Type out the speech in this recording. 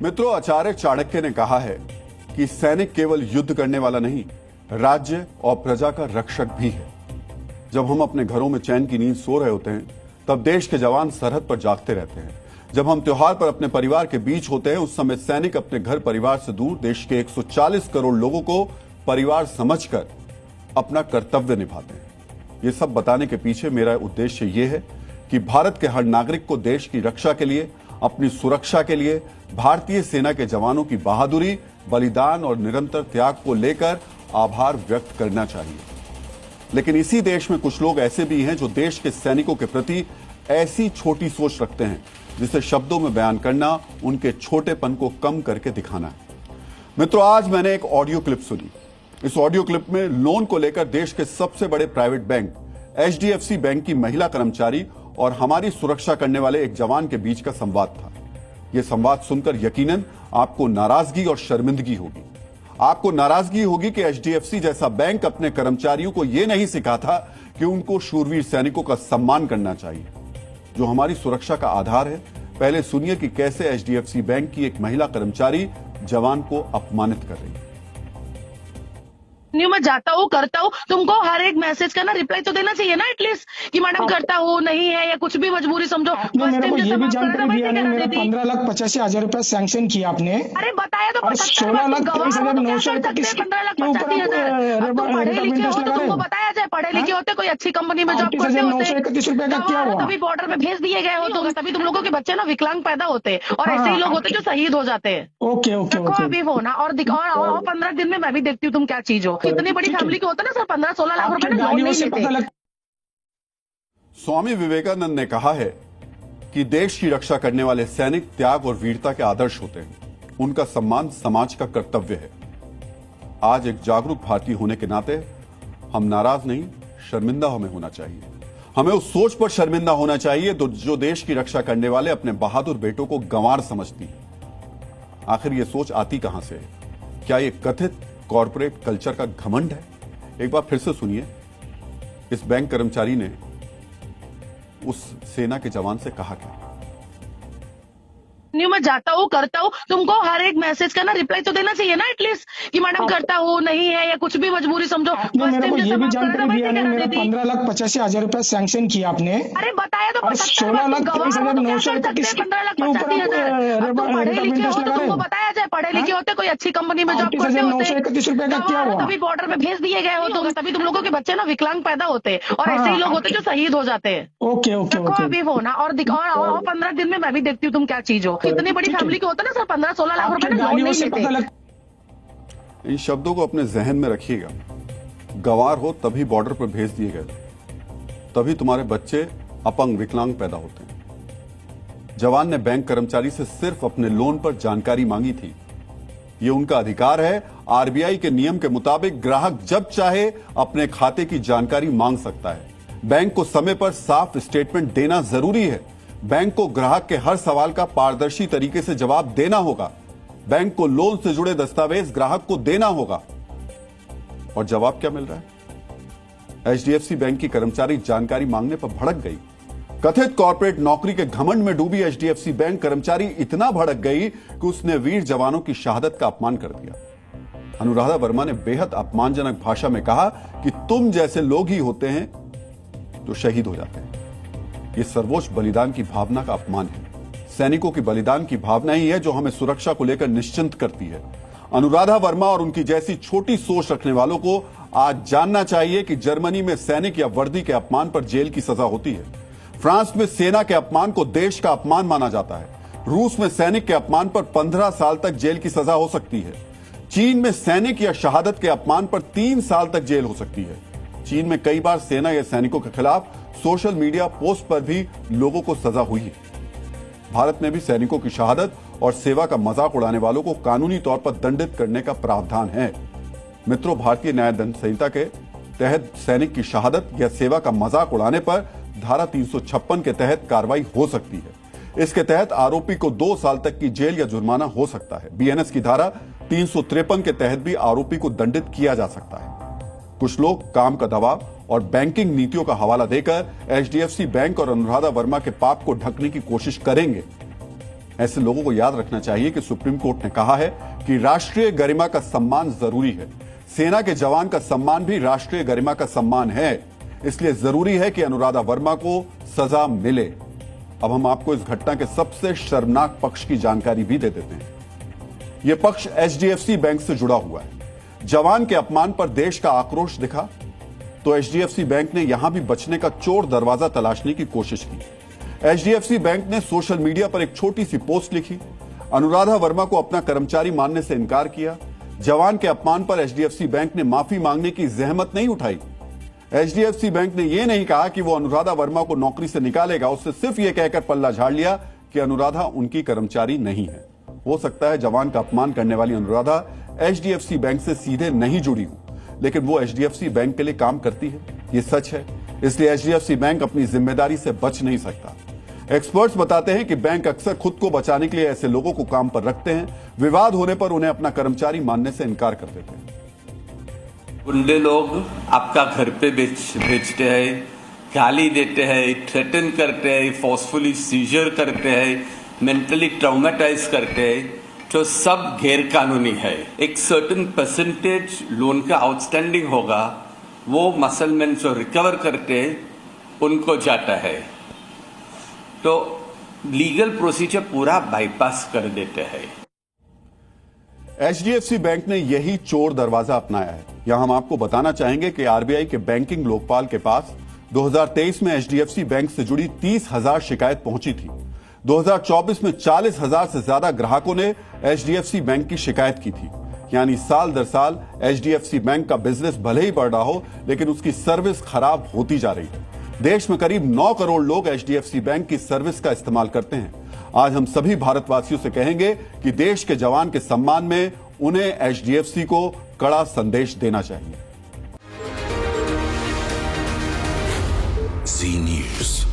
मित्रों, आचार्य चाणक्य ने कहा है कि सैनिक केवल युद्ध करने वाला नहीं, राज्य और प्रजा का रक्षक भी है। जब हम अपने घरों में चैन की नींद सो रहे होते हैं, तब देश के जवान सरहद पर जागते रहते हैं। जब हम त्योहार पर अपने परिवार के बीच होते हैं, उस समय सैनिक अपने घर परिवार से दूर देश के 140 करोड़ लोगों को परिवार समझकर अपना कर्तव्य निभाते हैं। ये सब बताने के पीछे मेरा उद्देश्य ये है कि भारत के हर नागरिक को देश की रक्षा के लिए, अपनी सुरक्षा के लिए भारतीय सेना के जवानों की बहादुरी, बलिदान और निरंतर त्याग को लेकर आभार व्यक्त करना चाहिए। लेकिन इसी देश में कुछ लोग ऐसे भी हैं जो देश के सैनिकों के प्रति ऐसी छोटी सोच रखते हैं जिसे शब्दों में बयान करना उनके छोटेपन को कम करके दिखाना है। मित्रों, आज मैंने एक ऑडियो क्लिप सुनी। इस ऑडियो क्लिप में लोन को लेकर देश के सबसे बड़े प्राइवेट बैंक HDFC बैंक की महिला कर्मचारी और हमारी सुरक्षा करने वाले एक जवान के बीच का संवाद था। यह संवाद सुनकर यकीनन आपको नाराजगी और शर्मिंदगी होगी। आपको नाराजगी होगी कि HDFC जैसा बैंक अपने कर्मचारियों को यह नहीं सिखाता कि उनको शूरवीर सैनिकों का सम्मान करना चाहिए, जो हमारी सुरक्षा का आधार है। पहले सुनिए कि कैसे HDFC बैंक की एक महिला कर्मचारी जवान को अपमानित कर रही है। मैं जाता हूँ, करता हूँ, तुमको हर एक मैसेज का ना रिप्लाई तो देना चाहिए ना एटलीस्ट कि मैडम करता हूँ, नहीं है या कुछ भी मजबूरी समझो। मेरे को ये भी जानकारी दिया नहीं, मेरा 15,85,000 रुपया सैंक्शन किया आपने। अरे बताया तो 16,23,931 पढ़े लिखे हो तो तुमको बताया जाए, पढ़े लिखे होते कोई अच्छी कंपनी में जॉब करते होते, 931 रुपया का क्या हुआ? तभी बॉर्डर में भेज दिए गए हो तुम, तभी तुम लोगों के बच्चे ना विकलांग पैदा होते और ऐसे ही लोग होते जो शहीद हो जाते हैं। ओके ओके ओके, अभी वो ना और दिखाओ 15 दिन में मैं भी देखती हूँ तुम क्या चीज हो। इतनी बड़ी फैमिली के होता ना सर 15-16 लाख रुपए लोन नहीं लेते। स्वामी विवेकानंद ने कहा है कि देश की रक्षा करने वाले सैनिक त्याग और वीरता के आदर्श होते हैं। उनका सम्मान समाज का कर्तव्य है। आज एक जागरूक भारतीय होने के नाते हम नाराज नहीं, शर्मिंदा हमें होना चाहिए। हमें उस सोच पर शर्मिंदा होना चाहिए जो देश की रक्षा करने वाले अपने बहादुर बेटों को गंवार समझती है। आखिर ये सोच आती कहां से है? क्या ये कथित कॉर्पोरेट कल्चर का घमंड है? एक बार फिर से सुनिए, इस बैंक कर्मचारी ने उस सेना के जवान से कहा क्या। मैं जाता हूँ, करता हूँ, तुमको हर एक मैसेज का ना रिप्लाई तो देना चाहिए ना एटलीस्ट कि मैडम करता हूँ, नहीं है या कुछ भी मजबूरी समझो। मेरे को ये भी जानकारी दिया नहीं, मेरा 15,85,000 रुपया सैंक्शन किया आपने। अरे बताया तो 16,23,931 पढ़े लिखे हो तो तुमको बताया जाए, पढ़े लिखे होते कोई अच्छी कंपनी में जॉब करते होते, 931 रुपया का क्या हुआ? तभी बॉर्डर में भेज दिए गए हो तुम, तभी तुम लोगों के बच्चे ना विकलांग पैदा होते और ऐसे ही लोग होते जो शहीद हो जाते हैं। ओके ओके ओके, अभी वो ना और दिखाओ 15 दिन में मैं भी देखती हूँ तुम क्या चीज हो। इतनी बड़ी फैमिली के होता ना सर 15-16 लाख रुपए लोन नहीं लेते। इन शब्दों को अपने जहन में रखिएगा। गंवार हो तभी बॉर्डर पर भेज दिए गए, तभी तुम्हारे बच्चे अपंग विकलांग पैदा होते हैं। जवान ने बैंक कर्मचारी से सिर्फ अपने लोन पर जानकारी मांगी थी। ये उनका अधिकार है। RBI के नियम के मुताबिक ग्राहक जब चाहे अपने खाते की जानकारी मांग सकता है। बैंक को समय पर साफ स्टेटमेंट देना जरूरी है। बैंक को ग्राहक के हर सवाल का पारदर्शी तरीके से जवाब देना होगा। बैंक को लोन से जुड़े दस्तावेज ग्राहक को देना होगा। और जवाब क्या मिल रहा है? HDFC बैंक की कर्मचारी जानकारी मांगने पर भड़क गई। कथित कॉर्पोरेट नौकरी के घमंड में डूबी HDFC बैंक कर्मचारी इतना भड़क गई कि उसने वीर जवानों की शहादत का अपमान कर दिया। अनुराधा वर्मा ने बेहद अपमानजनक भाषा में कहा कि तुम जैसे लोग ही होते हैं जो शहीद हो जाते हैं। यह सर्वोच्च बलिदान की भावना का अपमान है। सैनिकों की बलिदान की भावना ही है जो हमें सुरक्षा को लेकर निश्चिंत करती है। अनुराधा वर्मा और उनकी जैसी छोटी सोच रखने वालों को आज जानना चाहिए कि जर्मनी में सैनिक या वर्दी के अपमान पर जेल की सजा होती है। फ्रांस में सेना के अपमान को देश का अपमान माना जाता है। रूस में सैनिक के अपमान पर 15 साल तक जेल की सजा हो सकती है। चीन में सैनिक या शहादत के अपमान पर 3 साल तक जेल हो सकती है। चीन में कई बार सेना या सैनिकों के खिलाफ सोशल मीडिया पोस्ट पर भी लोगों को सजा हुई है। भारत में भी सैनिकों की शहादत और सेवा का मजाक उड़ाने वालों को कानूनी तौर पर दंडित करने का प्रावधान है। मित्रों, भारतीय न्याय दंड संहिता के तहत सैनिक की शहादत या सेवा का मजाक उड़ाने पर धारा 356 के तहत कार्रवाई हो सकती है। इसके तहत आरोपी को 2 साल तक की जेल या जुर्माना हो सकता है। BNS की धारा 353 के तहत भी आरोपी को दंडित किया जा सकता है। कुछ लोग काम का दबाव और बैंकिंग नीतियों का हवाला देकर HDFC बैंक और अनुराधा वर्मा के पाप को ढकने की कोशिश करेंगे। ऐसे लोगों को याद रखना चाहिए कि सुप्रीम कोर्ट ने कहा है कि राष्ट्रीय गरिमा का सम्मान जरूरी है। सेना के जवान का सम्मान भी राष्ट्रीय गरिमा का सम्मान है, इसलिए जरूरी है कि अनुराधा वर्मा को सजा मिले। अब हम आपको इस घटना के सबसे शर्मनाक पक्ष की जानकारी भी दे देते हैं। यह पक्ष एचडीएफसी बैंक से जुड़ा हुआ है। जवान के अपमान पर देश का आक्रोश दिखा तो एचडीएफसी बैंक ने यहां भी बचने का चोर दरवाजा तलाशने की कोशिश की। एचडीएफसी बैंक ने सोशल मीडिया पर एक छोटी सी पोस्ट लिखी, अनुराधा वर्मा को अपना कर्मचारी मानने से इनकार किया। जवान के अपमान पर एचडीएफसी बैंक ने माफी मांगने की जहमत नहीं उठाई। एचडीएफसी बैंक ने यह नहीं कहा कि वो अनुराधा वर्मा को नौकरी से निकालेगा, उससे सिर्फ यह कहकर पल्ला झाड़ लिया कि अनुराधा उनकी कर्मचारी नहीं है। हो सकता है जवान का अपमान करने वाली अनुराधा एचडीएफसी बैंक से सीधे नहीं जुड़ी हो, लेकिन वो एचडीएफसी बैंक के लिए काम करती है, ये सच है। इसलिए एचडीएफसी बैंक अपनी जिम्मेदारी से बच नहीं सकता। एक्सपर्ट्स बताते हैं कि बैंक अक्सर खुद को बचाने के लिए ऐसे लोगों को काम पर रखते हैं। विवाद होने पर उन्हें अपना कर्मचारी मानने से इनकार कर देते हैं। गुंडे लोग आपका घर पे भेजते हैं, गाली देते हैं, थ्रेटन करते हैं, फोर्सफुली सीजर करते हैं, मेंटली ट्राउमेटाइज करते हैं, जो सब गैर कानूनी है। एक सर्टेन परसेंटेज लोन का आउटस्टैंडिंग होगा, वो मसलमैन जो रिकवर करते हैं उनको जाता है, तो लीगल प्रोसीजर पूरा बाईपास कर देते हैं। एचडीएफसी बैंक ने यही चोर दरवाजा अपनाया है। यहां हम आपको बताना चाहेंगे कि आरबीआई के बैंकिंग लोकपाल के पास 2023 में एचडीएफसी बैंक से जुड़ी 30,000 शिकायत पहुंची थी। 2024 में 40,000 से ज्यादा ग्राहकों ने एचडीएफसी बैंक की शिकायत की थी। यानी साल दर साल एचडीएफसी बैंक का बिजनेस भले ही बढ़ रहा हो, लेकिन उसकी सर्विस खराब होती जा रही है। देश में करीब 9 करोड़ लोग एचडीएफसी बैंक की सर्विस का इस्तेमाल करते हैं। आज हम सभी भारतवासियों से कहेंगे कि देश के जवान के सम्मान में उन्हें एचडीएफसी को कड़ा संदेश देना चाहिए। जी न्यूज़।